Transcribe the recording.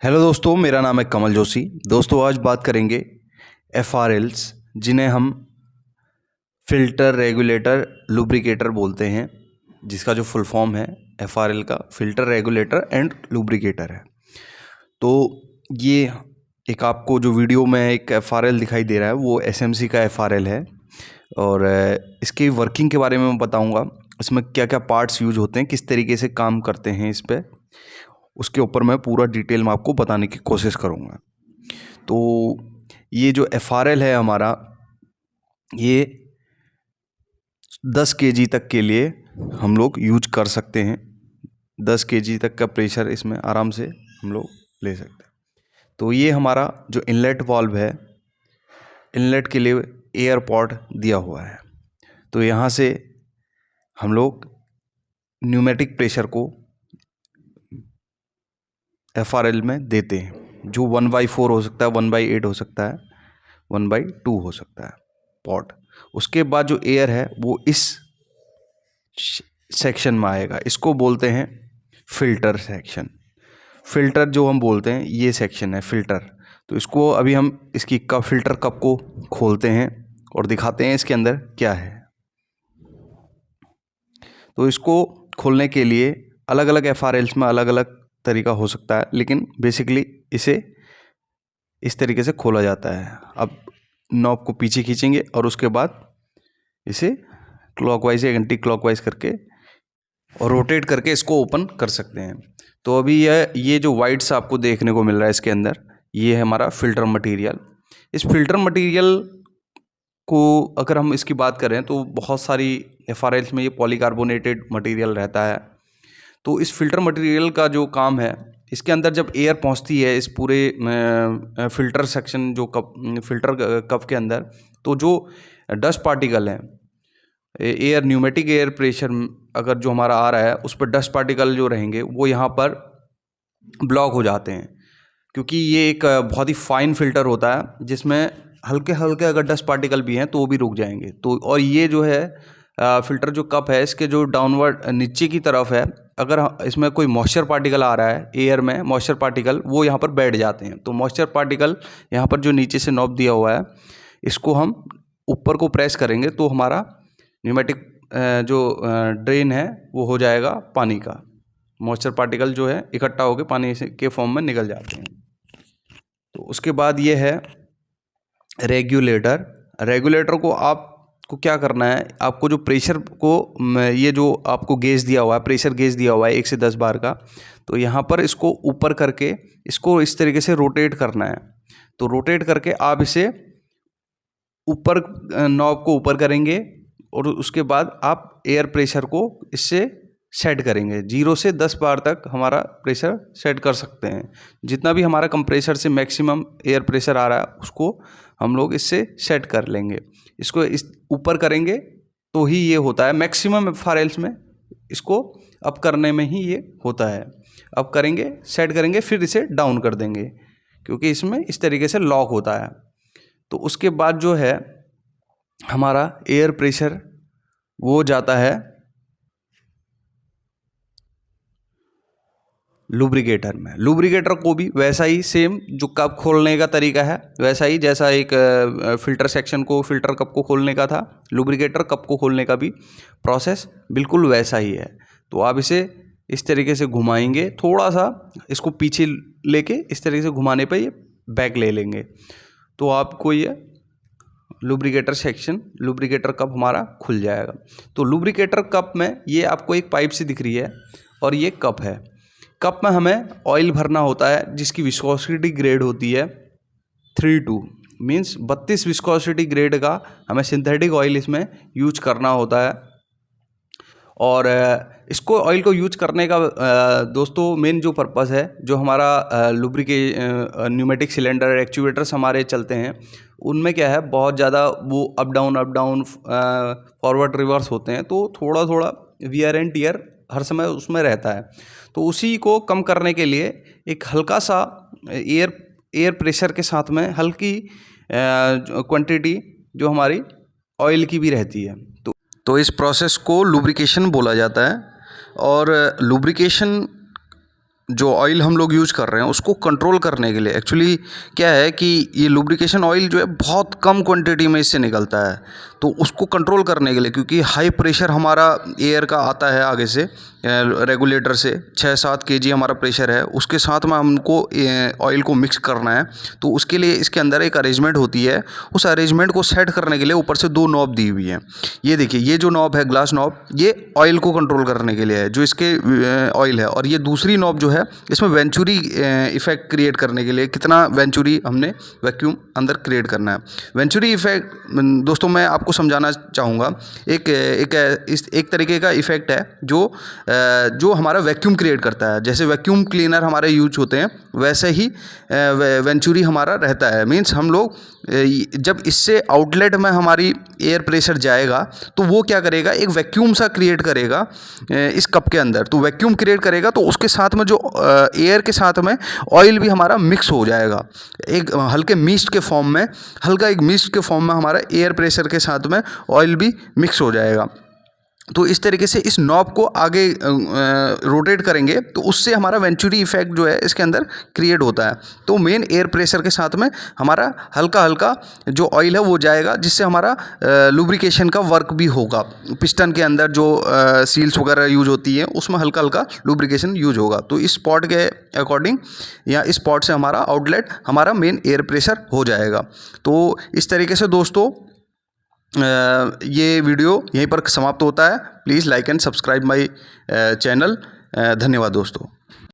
Hello दोस्तों, मेरा नाम है कमल जोशी। दोस्तों, आज बात करेंगे एफआरएल्स, जिन्हें हम फ़िल्टर रेगुलेटर लुब्रिकेटर बोलते हैं, जिसका जो फुल फॉर्म है एफआरएल का फ़िल्टर रेगुलेटर एंड लुब्रिकेटर है। तो ये एक आपको जो वीडियो में एक एफआरएल दिखाई दे रहा है वो एसएमसी का एफआरएल है और इसकी वर्किंग के बारे में मैं बताऊंगा। इसमें क्या क्या पार्ट्स यूज होते हैं, किस तरीके से काम करते हैं, इस पे उसके ऊपर मैं पूरा डिटेल में आपको बताने की कोशिश करूँगा। तो ये जो एफआरएल है हमारा, ये 10 केजी तक के लिए हम लोग यूज कर सकते हैं। 10 केजी तक का प्रेशर इसमें आराम से हम लोग ले सकते हैं। तो ये हमारा जो इनलेट वाल्व है, इनलेट के लिए एयर पॉट दिया हुआ है। तो यहाँ से हम लोग न्यूमेटिक प्रेशर को एफआरएल में देते हैं, जो 1/4 हो सकता है, 1/8 हो सकता है, 1/2 हो सकता है पॉट। उसके बाद जो एयर है वो इस सेक्शन में आएगा, इसको बोलते हैं फ़िल्टर सेक्शन। फ़िल्टर जो हम बोलते हैं, ये सेक्शन है फ़िल्टर। तो इसको अभी हम इसकी फ़िल्टर कप को खोलते हैं और दिखाते हैं इसके अंदर क्या है। तो इसको खोलने के लिए अलग अलग एफआरएल्स में अलग अलग तरीका हो सकता है, लेकिन बेसिकली इसे इस तरीके से खोला जाता है। अब नॉब को पीछे खींचेंगे और उसके बाद इसे क्लॉकवाइज या एंटी क्लॉकवाइज करके और रोटेट करके इसको ओपन कर सकते हैं। तो अभी ये जो वाइट्स आपको देखने को मिल रहा है इसके अंदर, ये है हमारा फ़िल्टर मटेरियल। इस फ़िल्टर मटेरियल को अगर हम इसकी बात करें तो बहुत सारी एफआरएल्स में ये पॉलीकार्बोनेटेड मटेरियल रहता है। तो इस फ़िल्टर मटेरियल का जो काम है, इसके अंदर जब एयर पहुंचती है इस पूरे फ़िल्टर सेक्शन जो फ़िल्टर कप के अंदर, तो जो डस्ट पार्टिकल हैं, एयर न्यूमेटिक एयर प्रेशर अगर जो हमारा आ रहा है उस पर डस्ट पार्टिकल जो रहेंगे वो यहाँ पर ब्लॉक हो जाते हैं, क्योंकि ये एक बहुत ही फाइन फ़िल्टर होता है जिसमें हल्के हल्के अगर डस्ट पार्टिकल भी हैं तो वो भी रुक जाएंगे। तो और ये जो है फ़िल्टर जो कप है, इसके जो डाउनवर्ड नीचे की तरफ है, अगर इसमें कोई मॉइस्चर पार्टिकल आ रहा है, एयर में मॉइस्चर पार्टिकल वो यहाँ पर बैठ जाते हैं। तो मॉइस्चर पार्टिकल यहाँ पर जो नीचे से नॉब दिया हुआ है, इसको हम ऊपर को प्रेस करेंगे तो हमारा न्यूमेटिक जो ड्रेन है वो हो जाएगा पानी का। मॉइस्चर पार्टिकल जो है इकट्ठा होकर पानी के फॉर्म में निकल जाते हैं। तो उसके बाद ये है रेगुलेटर। रेगुलेटर को आपको क्या करना है, आपको जो प्रेशर को, ये जो आपको गेज दिया हुआ है, प्रेशर गेज दिया हुआ है 1 से 10 बार का, तो यहाँ पर इसको ऊपर करके इसको इस तरीके से रोटेट करना है। तो रोटेट करके आप इसे ऊपर, नॉब को ऊपर करेंगे और उसके बाद आप एयर प्रेशर को इससे सेट करेंगे। 0 से 10 बार तक हमारा प्रेशर सेट कर सकते हैं। जितना भी हमारा कंप्रेसर से मैक्सिमम एयर प्रेशर आ रहा है उसको हम लोग इससे सेट कर लेंगे। इसको इस ऊपर करेंगे तो ही ये होता है। मैक्सिमम एफआरएल्स में इसको अप करने में ही ये होता है। अप करेंगे, सेट करेंगे, फिर इसे डाउन कर देंगे, क्योंकि इसमें इस तरीके से लॉक होता है। तो उसके बाद जो है हमारा एयर प्रेशर वो जाता है लुब्रिकेटर में। लुब्रिकेटर को भी वैसा ही सेम, जो कप खोलने का तरीका है वैसा ही, जैसा एक फ़िल्टर सेक्शन को, फ़िल्टर कप को खोलने का था, लुब्रिकेटर कप को खोलने का भी प्रोसेस बिल्कुल वैसा ही है। तो आप इसे इस तरीके से घुमाएंगे, थोड़ा सा इसको पीछे लेके इस तरीके से घुमाने पे ये बैक ले लेंगे, तो आपको ये लुब्रिकेटर सेक्शन, लुब्रिकेटर कप हमारा खुल जाएगा। तो लुब्रिकेटर कप में ये आपको एक पाइप सी दिख रही है और ये कप है। कप में हमें ऑयल भरना होता है जिसकी विस्कोसिटी ग्रेड होती है 32, मीन्स 32 विस्कोसिटी ग्रेड का हमें सिंथेटिक ऑयल इसमें यूज करना होता है। और इसको ऑयल को यूज करने का दोस्तों मेन जो पर्पस है, जो हमारा लुब्रिके न्यूमेटिक सिलेंडर एक्चुएटर्स हमारे चलते हैं, उनमें क्या है, बहुत ज़्यादा वो अप डाउन फॉरवर्ड रिवर्स होते हैं, तो थोड़ा थोड़ा वियर एंड टियर हर समय उसमें रहता है। तो उसी को कम करने के लिए एक हल्का सा एयर प्रेशर के साथ में हल्की क्वांटिटी जो हमारी ऑयल की भी रहती है। तो इस प्रोसेस को लुब्रिकेशन बोला जाता है। और लुब्रिकेशन जो ऑयल हम लोग यूज कर रहे हैं उसको कंट्रोल करने के लिए एक्चुअली क्या है कि ये लुब्रिकेशन ऑयल जो है बहुत कम क्वांटिटी में इससे निकलता है, तो उसको कंट्रोल करने के लिए, क्योंकि हाई प्रेशर हमारा एयर का आता है आगे से रेगुलेटर से 6-7 kg हमारा प्रेशर है, उसके साथ में हमको ऑयल को मिक्स करना है। तो उसके लिए इसके अंदर एक अरेंजमेंट होती है, उस अरेंजमेंट को सेट करने के लिए ऊपर से 2 नॉब दी हुई है। ये देखिए, ये जो नॉब है ग्लास नॉब, ये ऑयल को कंट्रोल करने के लिए है, जो इसके ऑयल है। और ये दूसरी नॉब जो है इसमें वेंचुरी इफेक्ट क्रिएट करने के लिए, कितना वेंचुरी हमने वैक्यूम अंदर क्रिएट करना है। वेंचुरी इफेक्ट दोस्तों मैं आपको समझाना चाहूँगा, एक तरीके का इफेक्ट है जो हमारा वैक्यूम क्रिएट करता है। जैसे वैक्यूम क्लीनर हमारे यूज होते हैं वैसे ही वेंचुरी हमारा रहता है। मीन्स हम लोग जब इससे आउटलेट में हमारी एयर प्रेशर जाएगा तो वो क्या करेगा, एक वैक्यूम सा क्रिएट करेगा इस कप के अंदर। तो वैक्यूम क्रिएट करेगा तो उसके साथ में जो एयर के साथ में ऑयल भी हमारा मिक्स हो जाएगा, एक हल्के मिस्ट के फॉर्म में, हल्का एक मिस्ट के फॉर्म में हमारा एयर प्रेशर के साथ में ऑयल भी मिक्स हो जाएगा। तो इस तरीके से इस नॉब को आगे रोटेट करेंगे तो उससे हमारा वेंचुरी इफेक्ट जो है इसके अंदर क्रिएट होता है। तो मेन एयर प्रेशर के साथ में हमारा हल्का हल्का जो ऑयल है वो जाएगा, जिससे हमारा लुब्रिकेशन का वर्क भी होगा। पिस्टन के अंदर जो सील्स वगैरह यूज होती है उसमें हल्का हल्का लुब्रिकेशन यूज होगा। तो इस स्पॉट के अकॉर्डिंग या इस स्पॉट से हमारा आउटलेट हमारा मेन एयर प्रेशर हो जाएगा। तो इस तरीके से दोस्तों ये वीडियो यहीं पर समाप्त होता है। Please like and subscribe my channel. धन्यवाद दोस्तों।